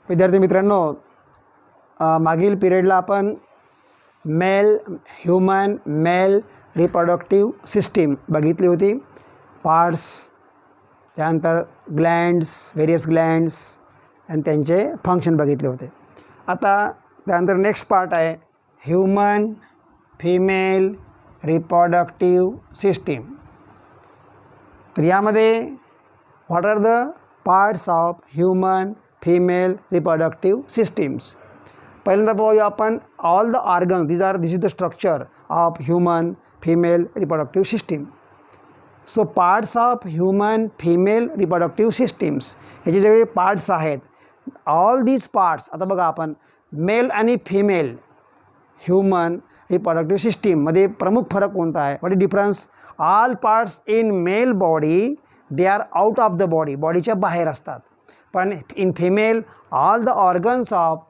विद्यार्थी मित्रांनो, मागील पिरियडला आपण ह्यूमन मेल रिप्रोडक्टिव्ह सिस्टीम बघितली होती. पार्ट्स, त्यानंतर ग्लँड्स, व्हेरियस ग्लँड्स आणि त्यांचे फंक्शन बघितले होते. आता त्यानंतर नेक्स्ट पार्ट आहे ह्यूमन फिमेल रिप्रोडक्टिव्ह सिस्टीम. तर यामध्ये what are the parts of human female reproductive systems. पहिल्यांदा पाहूया आपण all the organ. This is the structure of human female reproductive system. So parts of human female reproductive systems, ह्याचे जे parts आहेत, all these parts. आता बघा आपण mail आणि फिमेल ह्यूमन रिप्रोडक्टिव्ह सिस्टीममध्ये प्रमुख फरक कोणता आहे? What is difference? All parts in male body they are out of the body, बॉडीच्या बाहेर असतात. पण in female all the organs of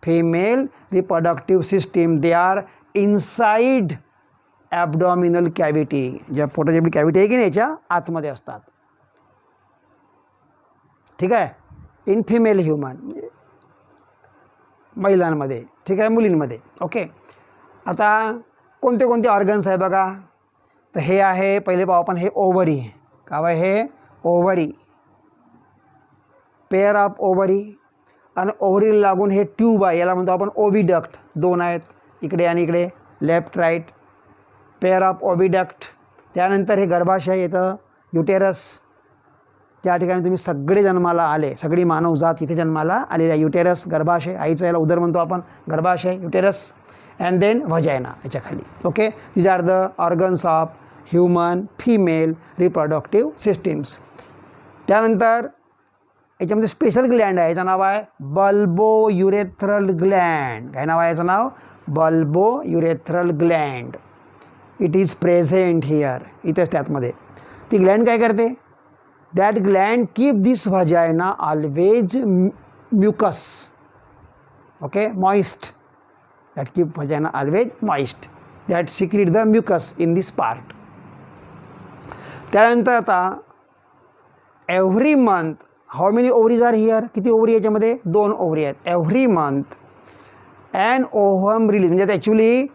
female reproductive system they are inside abdominal cavity. ज्या पोटाची आपली कॅव्हिटी आहे की नाही, याच्या आतमध्ये असतात. ठीक आहे, इन फिमेल ह्यूमन म्हणजे महिलांमध्ये, ठीक आहे, मुलींमध्ये. ओके, आता कोणते कोणते ऑर्गन्स आहे बघा. तर हे आहे, पहिले पाहू आपण, हे ओव्हरी. काय आहे? हे ओव्हरी, पेअर ऑफ ओव्हरी. आणि ओव्हरीला लागून हे ट्यूब आहे, याला म्हणतो आपण ओव्हिडक्ट. दोन आहेत, इकडे आणि इकडे, लेफ्ट राईट, पेअर ऑफ ओव्हिडक्ट. त्यानंतर हे गर्भाशय येतं, युटेरस. त्या ठिकाणी तुम्ही सगळे जन्माला आले, सगळी मानवजात इथे जन्माला आलेली आहे. युटेरस, गर्भाशय, आईचं याला उदर म्हणतो आपण, गर्भाशय, युटेरस. अँड देन व्हजायना याच्या खाली. Okay, these are the organs of human female reproductive systems. त्यानंतर याच्यामध्ये स्पेशल ग्लँड आहे, याचं नाव आहे बल्बो युरेथ्रल ग्लँड. काय नाव आहे याचं? नाव bulbo urethral gland. It is present here, इथेच त्यातमध्ये. ती ग्लँड काय करते? That gland keep this vagina always mucus. Okay, moist. That keep vagina always moist. That secrete the mucus in this part. त्यानंतर आता every month, how many ovaries are here? किती ovary याच्यामध्ये? 2 ovary आहेत. Every month and ovum release, म्हणजे actually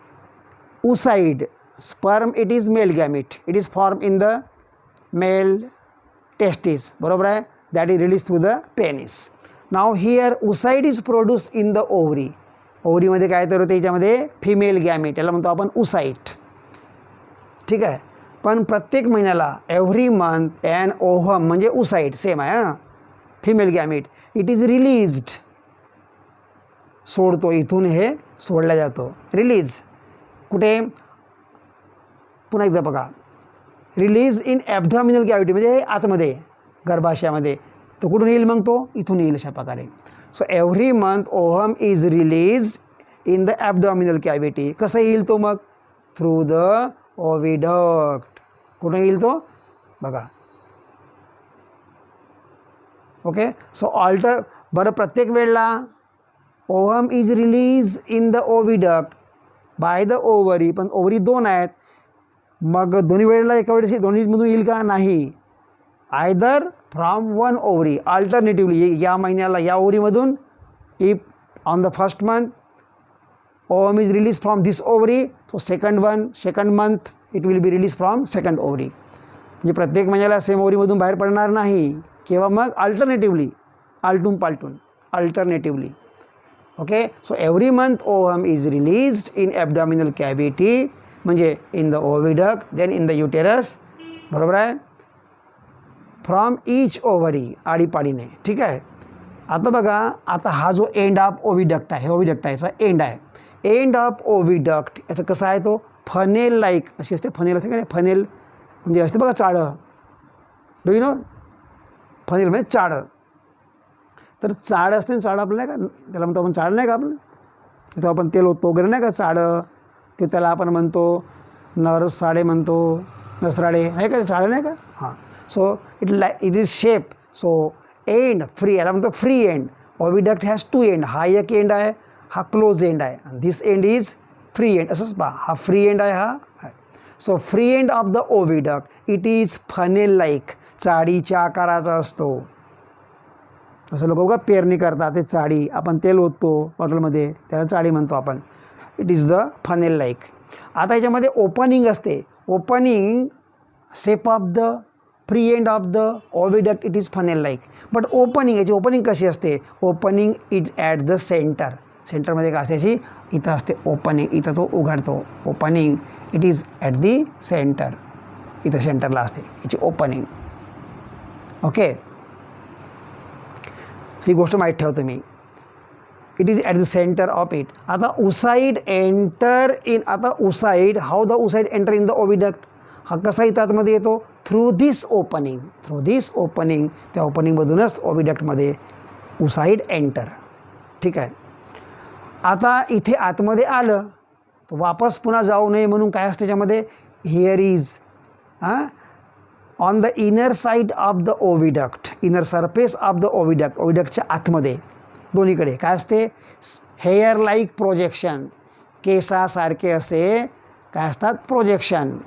oocyte sperm, it is male gamete. It is form in the male testis, बरोबर आहे. That is release through the penis. नाव here oocyte is produce in the ovary. ओव्हरीमध्ये काय तर होते, याच्यामध्ये female गॅमिट, याला म्हणतो आपण उसाइट. ठीक आहे, पण प्रत्येक महिन्याला एव्हरी मंथ अँड ओव्हम म्हणजे उसाइट सेम आहे. हां, female gamete it is released, सोडतो, इथून हे सोडला जातो. रिलीज कुठे? पुन्हा एकदा बघा, रिलीज इन ॲबडॉमिनल कॅव्हिटी म्हणजे आतमध्ये गर्भाशयामध्ये. तो कुठून येईल मग? तो इथून येईल, अशा प्रकारे. So every month ovum is released in the abdominal cavity. कसं येईल तो मग? Through the oviduct. कुठं येईल तो? बघा. Okay, so alter. बरं, प्रत्येक वेळेला ovum is release in the oviduct by the ovary, पण ओव्हरी 2 आहेत. मग दोन्ही वेळेला एका वेळेस दोन्हीमधून येईल का? नाही. Either from 1 ovary, alternatively. या महिन्याला या ओव्हरीमधून, if on the first month ovum is release from this ovary, so second month it will be release from second ovary. म्हणजे प्रत्येक महिन्याला सेम ओव्हरीमधून बाहेर पडणार नाही, किंवा मग अल्टरनेटिव्हली, आलटून पालटून, alternatively. Okay, so every month ovum is released in abdominal cavity, म्हणजे in the oviduct, then in the uterus, बरोबर आहे, फ्रॉम ईच ओव्हरी, आडीपाडीने. ठीक आहे. आता बघा, आता हा जो एंड ऑफ ओव्हिडक्ट आहे, हे ओव्हिडक्ट आहे, याचा एंड आहे. एंड ऑफ ओव्हिडक्ट याचा कसा आहे? तो फनेल लाईक अशी असते. फनेल असते का? फनेल म्हणजे असते बघा, चाळं. Do you know? फनेल म्हणजे चाळं. तर चाळ असते ना, चाळ आपलं नाही का, त्याला म्हणतो आपण चाळ, नाही का आपलं, तिथं आपण तेल ओततो वगैरे, नाही का, चाळं, किंवा त्याला आपण म्हणतो नरसाडे, म्हणतो नसराडे, नाही का, चाळ, नाही का. हां, so it is shape. So end free, याला म्हणतो free end. Oviduct has 2 end. हा एक एंड आहे, हा क्लोज एंड आहे. आणि this end is free end. असंच पहा, हा फ्री एंड आहे, हा. So free end of the oviduct it is funnel like, चाळीच्या आकाराचा असतो. असं लोक बघा पेरणी करतात, ते चाळी आपण तेल ओततो बॉटलमध्ये, त्याला चाळी म्हणतो आपण. It is the funnel like. आता याच्यामध्ये ओपनिंग असते, opening shape of the free end of the oviduct, it is funnel like. But opening, याची ओपनिंग कशी असते? Opening is at the centre. सेंटरमध्ये काय असते याची? इथं असते ओपनिंग, इथं तो उघडतो. Opening it is at the centre, इथं सेंटरला असते याची ओपनिंग. ओके, ही गोष्ट माहीत ठेवतो मी. It is at the centre of it. आता उसाईड एंटर इन. आता oocyte, how the oocyte enter in the oviduct? हा कसा इथं आतमध्ये येतो? Through this opening. Through this opening, त्या ओपनिंगमधूनच ओव्हिडक्टमध्ये उसाईड एंटर. ठीक आहे. आता इथे आतमध्ये आलं तर वापस पुन्हा जाऊ नये म्हणून काय असतं त्याच्यामध्ये? Here is on the inner side of the oviduct, inner surface of the oviduct, ओव्हिडक्टच्या आतमध्ये दोन्हीकडे काय असते? Hair like projection. केसासारखे असे काय असतात? Projection.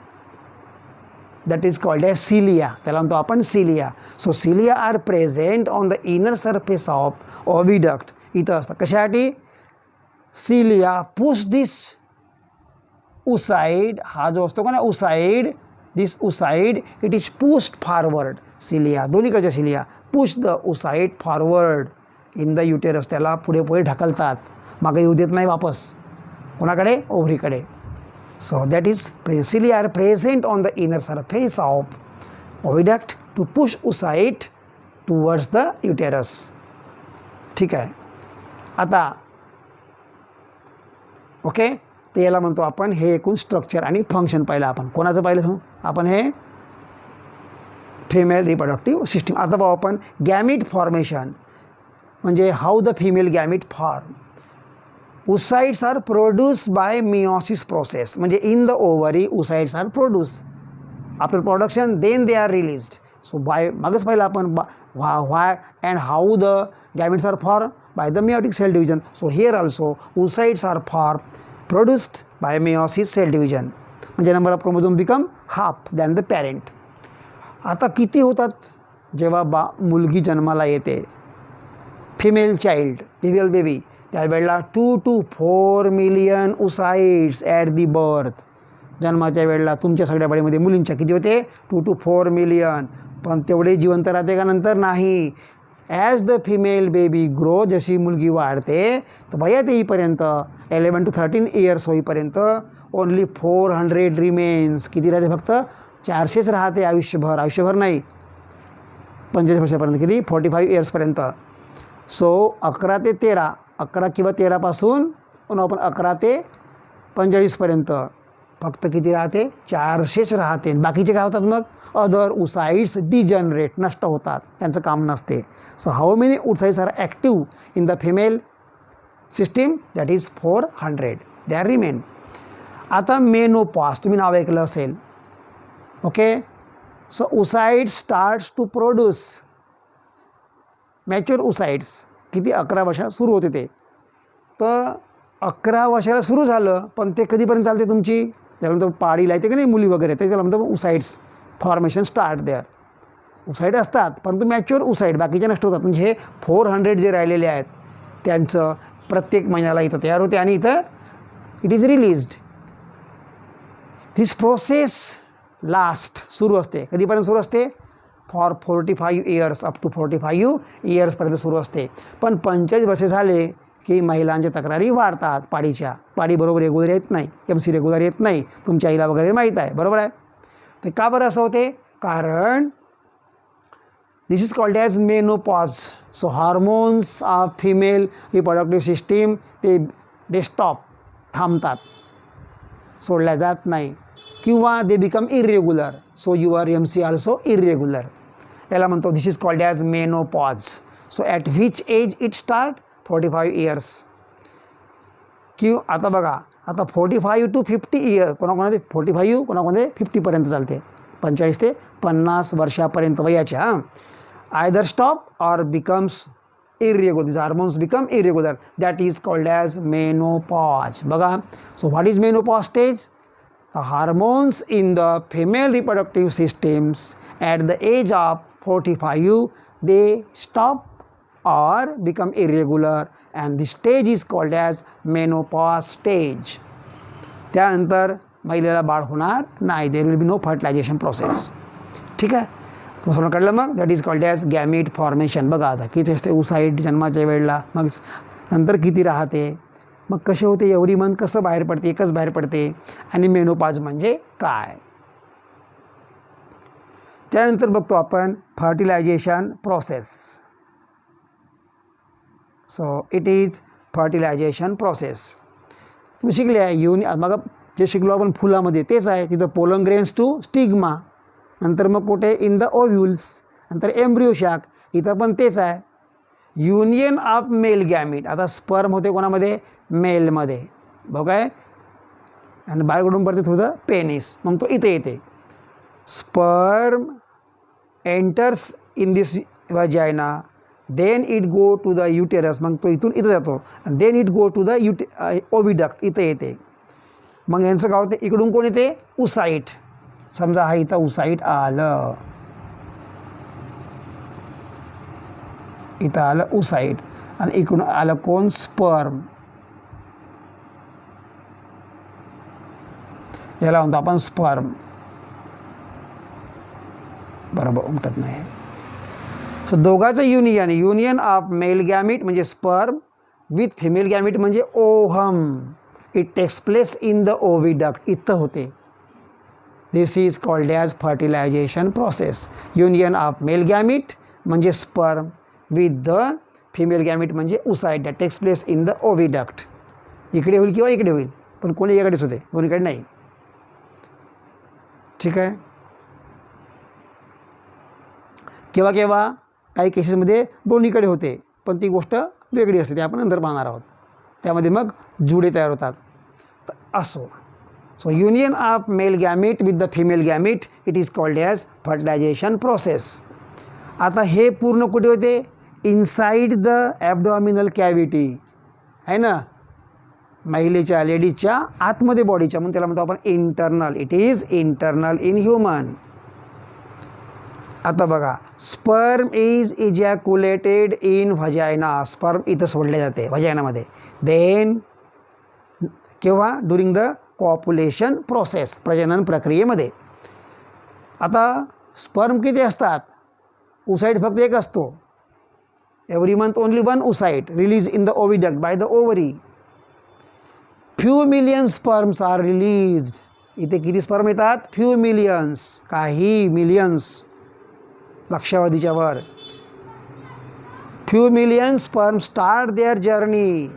That is called as cilia. त्याला म्हणतो आपण cilia. So cilia are present on the inner surface of oviduct. इथं असतात कशासाठी? सिलिया पुश दिस उसाईड, हा जो असतो का ना oocyte, this oocyte it is pushed forward. Cilia, दोन्हीकडच्या cilia push the oocyte forward in the uterus. त्याला पुढे पुढे ढकलतात, मागे येऊ देत नाही वापस. कोणाकडे? ओव्हरीकडे. So that is cilia are present on the inner surface of oviduct to push oocyte towards the uterus. ठीक आहे. आता ओके, तर याला म्हणतो आपण, हे एकूण स्ट्रक्चर आणि फंक्शन पाहिलं आपण. कोणाचं पाहिलं आपण? हे फिमेल रिप्रोडक्टिव्ह सिस्टीम. आता पाहू आपण गॅमिट फॉर्मेशन, म्हणजे how the female gamete form. Oocytes are produce by meiosis process. म्हणजे in the ovary oocytes are produce. After production then they are released. So by, मागच पाहिलं आपण why and how the gametes are form by the meiotic cell division. So here also oocytes are produced by meiosis cell division. म्हणजे number of chromosome become half than the parent. आता किती होतात जेव्हा मुलगी जन्माला येते, फिमेल चाइल्ड, फिमेल बेबी, त्यावेळेला 2 to 4 million oocytes at the birth. जन्माच्या वेळेला तुमच्या सगळ्या बडीमध्ये मुलींच्या किती होते? 2 to 4 मिलियन. पण तेवढे जिवंत राहते का नंतर? नाही. As the female baby grow, जशी मुलगी वाढते तर वयात येईपर्यंत 11 to 13 इयर्स होईपर्यंत ओनली 400 रिमेन्स. किती राहते? फक्त 400च राहते आयुष्यभर. आयुष्यभर नाही, 45 वर्षापर्यंत. किती? 45 इयर्सपर्यंत. सो 11 ते 13, 11 किंवा 13पासून आपण 11 ते 45पर्यंत फक्त किती राहते? 400च राहते. बाकीचे काय होतात मग? अदर उसाइड्स डिजनरेट, नष्ट होतात, त्यांचं काम नसते. So how many oocytes are active in the female system? That is 400. They are remain. आता मेनोपॉज, तुम्ही नाव ऐकलं असेल. Okay, so oocytes starts to produce mature oocytes. किती? 11 वर्षाला सुरू होते ते. तर 11 वर्षाला सुरू झालं, पण ते कधीपर्यंत चालते तुमची? त्याला म्हणतो पाळीला येते की नाही मुली वगैरे, ते त्याला म्हणतो oocytes formation start there. oocyte असतात परंतु मॅच्युअर oocyte, बाकीचे नष्ट होतात. म्हणजे हे 400 जे राहिलेले आहेत त्यांचं प्रत्येक महिन्याला इथं तयार होते आणि इथं it is released. This process last, सुरू असते. कधीपर्यंत सुरू असते? फॉर 45 इयर्स, अप टू 45 इयर्सपर्यंत सुरू असते. पण 45 वर्षे झाले की महिलांच्या तक्रारी वाढतात पाळीच्या. पाळी बरोबर रेग्युलर येत नाही, MC रेग्युलर येत नाही, तुमच्या आईला वगैरे माहीत आहे, बरोबर आहे. ते का बरं असं होते? कारण this is called as menopause. So hormones of female reproductive system they stop, थांबतात, सोडल्या जात नाही, किंवा they become irregular. So your MC also irregular. याला म्हणतो this is called as menopause. So at which age it start? 45 years. आता बघा, आता 45 to 50 इयर, कोणाकोणामध्ये 45, कोणाकोणामध्ये 50पर्यंत चालते. 45 ते 50 वर्षापर्यंत वयाच्या. Either stop or becomes irregular. These hormones become irregular. That is called as menopause. बघा, so what is menopause stage? The hormones in the female reproductive systems at the age of 45 they stop or become irregular, and the stage is called as menopause stage. त्यानंतर महिलेला बाळ होणार नाही, there will be no fertilization process. ठीक आहे, तुम्हाला कळलं. मग that is called as gamete formation. बघा आता किती असते oocyte जन्माच्या वेळेला, मग नंतर किती राहते, मग कसे होते, एव्हरी मंथ कसं बाहेर पडते, एकच बाहेर पडते, आणि मेनोपॉज म्हणजे काय. त्यानंतर बघतो आपण fertilisation process. So it is fertilisation process. तुम्ही शिकले आहे मग जे शिकलो आपण फुलामध्ये तेच आहे, तिथं पोलन ग्रेन्स टू स्टिग्मा, नंतर मग कुठे इन द ओव्ह्यूल्स, नंतर एम्ब्रियो शाक, इथं पण तेच आहे. Union of male gamete. आता स्पर्म होते कोणामध्ये, मेलमध्ये, बघाय, आणि बाहेर कुठून पडते थ्रू द पेनिस, मग तो इथे येते. Sperm enters in this vagina, then it go to the uterus, मग तो इथून इथं जातो, then it go to the oviduct, इथं येते. मग यांचं काय होते, इकडून कोण येते, oocyte. समजा हा इथं oocyte आलं, इथं आलं oocyte, आणि इकडून आलं कोण, स्पर्म. याला म्हणतो आपण स्पर्म. बरोबर उमटत नाही. सो दोघांचं युनियन ऑफ मेल गॅमिट म्हणजे स्पर्म विथ फिमेल गॅमिट म्हणजे ovum. It takes place in the oviduct, इथं होते. This is called as fertilization process. Union of male gamete म्हणजे sperm with the female gamete म्हणजे oocyte that takes place in the oviduct. इकडे होईल किंवा इकडे होईल, पण कोणी एकाकडेच होते, कोणीकडे नाही. ठीक आहे. केव्हा केव्हा काही केसेसमध्ये दोन्हीकडे होते, पण ती गोष्ट वेगळी असते, ते आपण नंतर पाहणार आहोत. त्यामध्ये मग जुडे तयार होतात. तर असो. So union of male gamete with the female gamete it is called as fertilization process. आता हे पूर्ण कुठे होते, इनसाइड द ॲबडॉमिनल कॅव्हिटी आहे ना, महिलेच्या लेडीजच्या आतमध्ये बॉडीच्या, म्हणून त्याला म्हणतो आपण internal. It is internal in human. आता बघा, स्पर्म इज इजॅक्युलेटेड इन व्हजायना. स्पर्म इथं सोडले जाते व्हजायनामध्ये. देन केव्हा, ड्युरिंग द कॉप्युलेशन प्रोसेस, प्रजनन प्रक्रियेमध्ये. आता स्पर्म किती असतात, oocyte फक्त एक असतो. Every month only one oocyte release in the oviduct by the ovary. Few million sperms are released. इथे किती स्पर्म येतात, फ्यू मिलियन्स, काही मिलियन्स, लक्षावधीच्या वर. Few million sperm start their journey.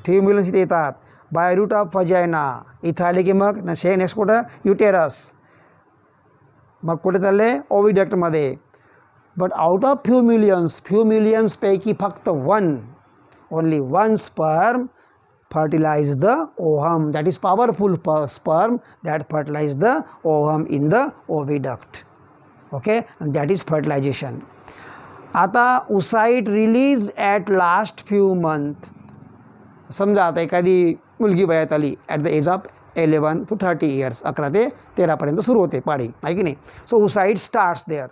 Few millions इथे येतात बाय रूट ऑफ व्हजायना. इथं आले की मग नेक्स्ट कुठं, युटेरस, मग कुठे चालले, ओव्हिडक्टमध्ये. बट आउट ऑफ फ्यू मिलियन्सपैकी फक्त only one sperm fertilize the ovum, that is powerful sperm that fertilize the ovum in the oviduct. Okay, and that is fertilization. आता oocyte released at last few month. समजा आता एखादी मुलगी वयात आली at the age of 11 to 30 years, 11 ते 13 पर्यंत सुरू होते पाळी, आहे की नाही. So oocyte starts there.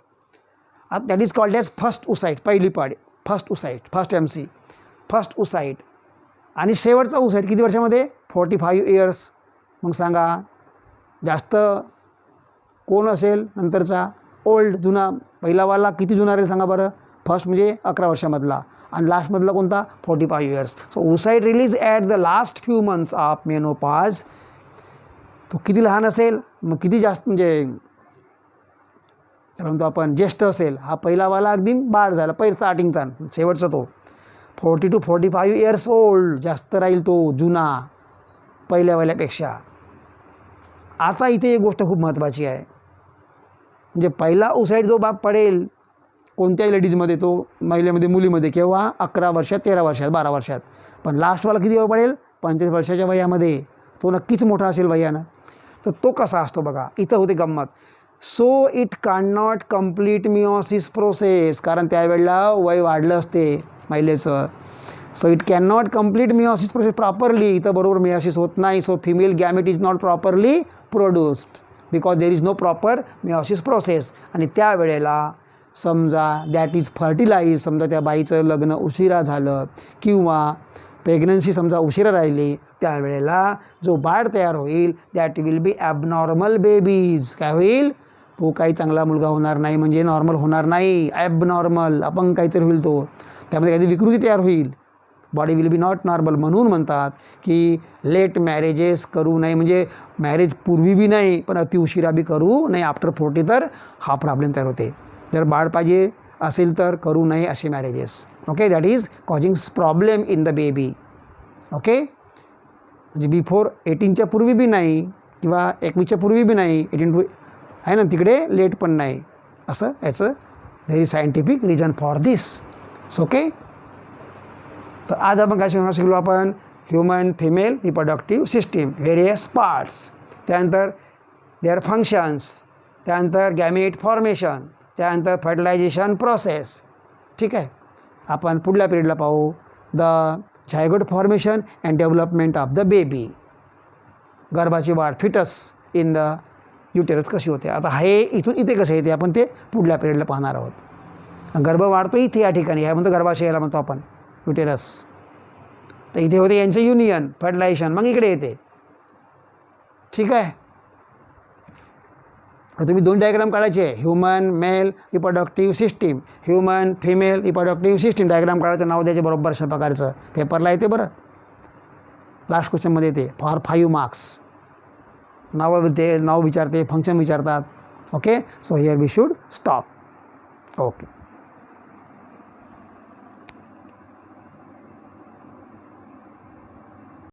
That is called as first oocyte, पहिली पाळी, first oocyte, first MC, first oocyte. आणि शेवटचा oocyte किती वर्षामध्ये, 45 years. मग सांगा जास्त कोण असेल नंतरचा, ओल्ड, जुना. पहिलावाला किती जुना राहील सांगा बरं, फर्स्ट म्हणजे 11 वर्षामधला, आणि लास्टमधला कोणता, 45 years. So oocyte release at the last few months of menopause. तो किती लहान असेल, मग किती जास्त, म्हणजे त्याला म्हणतो आपण ज्येष्ठ असेल. हा पहिलावाला अगदी बाळ झाला, पहिला स्टार्टिंगचा, शेवटचा तो 40 to 45 years ओल्ड, जास्त राहील तो जुना पहिल्यावाल्यापेक्षा. आता इथे एक गोष्ट खूप महत्त्वाची आहे, म्हणजे पहिला oocyte जो बाप पडेल कोणत्याही लेडीजमध्ये, तो महिलेमध्ये, मुलीमध्ये केव्हा, 11 वर्षात, 13 वर्षात, 12 वर्षात. पण लास्टवाला किती वेळ पडेल, 45 वर्षाच्या वयामध्ये. तो नक्कीच मोठा असेल वयानं. तर तो कसा असतो बघा, इथं होते गंमत. So it can not complete meiosis process, कारण त्यावेळेला वय वाढलं असते महिलेचं. So it can not complete meiosis process properly. इथं बरोबर मिओसिस होत नाही. So female gamete is not properly produced because there is no proper meiosis process. आणि त्यावेळेला समजा दॅट इज फर्टिलाइज, समजा त्या बाईचं लग्न उशिरा झालं किंवा प्रेग्नन्सी समजा उशिरा राहिली, त्यावेळेला जो बाळ तयार होईल that will be abnormal babies. काय होईल? तो काही चांगला मुलगा होणार नाही, म्हणजे नॉर्मल होणार नाही, ॲबनॉर्मल, अपंग काहीतरी होईल तो, त्यामध्ये काहीतरी विकृती तयार होईल, body will be not normal. म्हणून म्हणतात की लेट मॅरेजेस करू नये, म्हणजे मॅरेज पूर्वी बी नाही पण अति उशिरा बी करू नये. आफ्टर 40 तर हा प्रॉब्लेम तयार होते. जर बाळ पाहिजे असेल तर करू नये असे marriages. Okay, that is causing problem in the baby. Okay, म्हणजे बिफोर 18च्या पूर्वी बी नाही किंवा 21च्या पूर्वी बी नाही, 18 आहे ना, तिकडे लेट पण नाही, असं याचं there is scientific reason for this. Okay, तर आज आपण काय शिकलो आपण? Human female reproductive system, various parts, त्यानंतर देअर फंक्शन्स, त्यानंतर गॅमेट फॉर्मेशन, त्यानंतर फर्टिलायझेशन प्रोसेस. ठीक आहे, आपण पुढल्या पिरियडला पाहू the zygote formation and development of the baby, गर्भाची वाढ, फिटस इन द युटेरस कशी होते. आता हे इथून इथे कसं येते आपण ते पुढल्या पिरियडला पाहणार आहोत. गर्भ वाढतो इथे या ठिकाणी, ह्या म्हणतो गर्भाशयाला म्हणतो आपण युटेरस, तर इथे होते यांचं युनियन फर्टिलायझेशन, मग इकडे येते. ठीक आहे, तर तुम्ही 2 डायग्राम काढायचे, human male reproductive system, human female reproductive system, diagram काढायचं, नाव द्यायचे बरोबर अशा प्रकारचं, पेपरला येते बरं, लास्ट क्वेश्चनमध्ये येते फॉर 5 मार्क्स. नाव विचारते, फंक्शन विचारतात. Okay, so here we should stop. Okay.